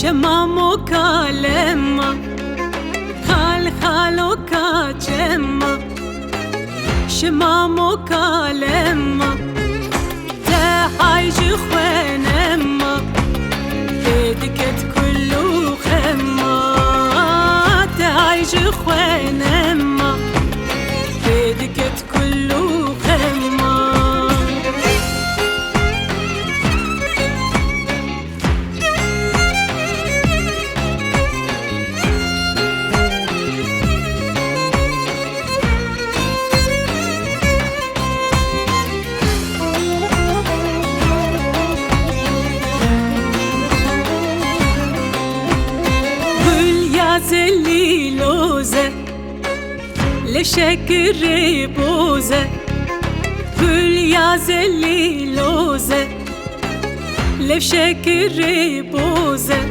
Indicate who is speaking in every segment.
Speaker 1: شما مكالمة خال خالوكا جمة شما مكالمة تحايج خوانما بدكت كله خما تحايج خوانما بدكت كله خما زلي لوزة لشكر بوزة قول يا زلي لوزة لشكر بوزة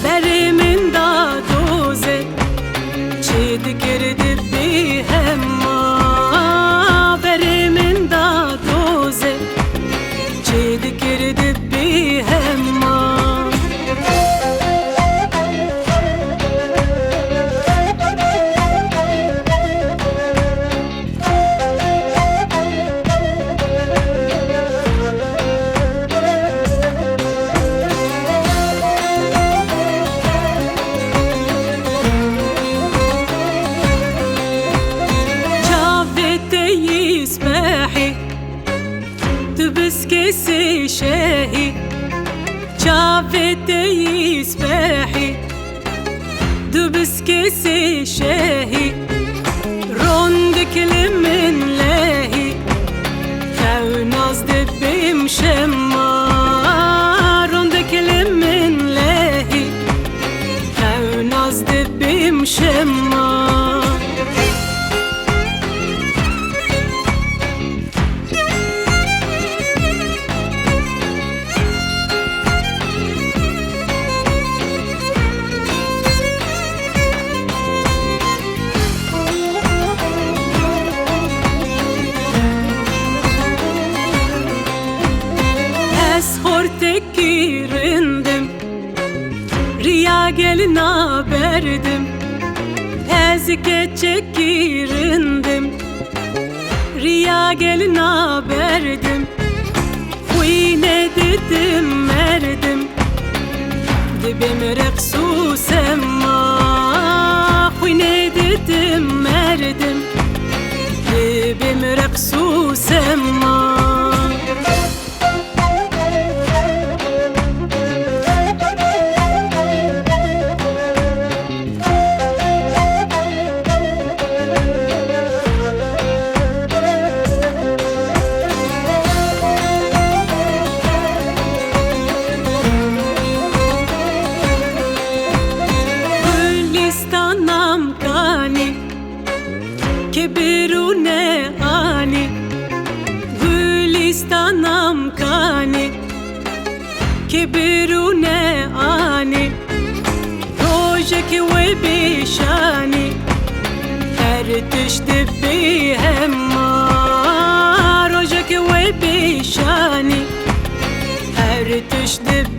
Speaker 1: بري من دادوزة شد كرد بهما بري من دادوزة شد كرد بهما تبسكسي شاهي شافتي يسبحي تبسكسي شاهي روندك لمن لاهي خوناز دبي مشما روندك لمن لاهي خوناز دبي مشما Tekirindim Riya gelina berdim Ezike çekirindim Riya gelina berdim Huyne dedim merdim Dibim reksu semma Huyne dedim merdim Dibim reksu semma Kibirune ani Gülistanam kani Kibirune ani Rojek ve bişani Her tişti bihemma Rojek ve bişani Her tişti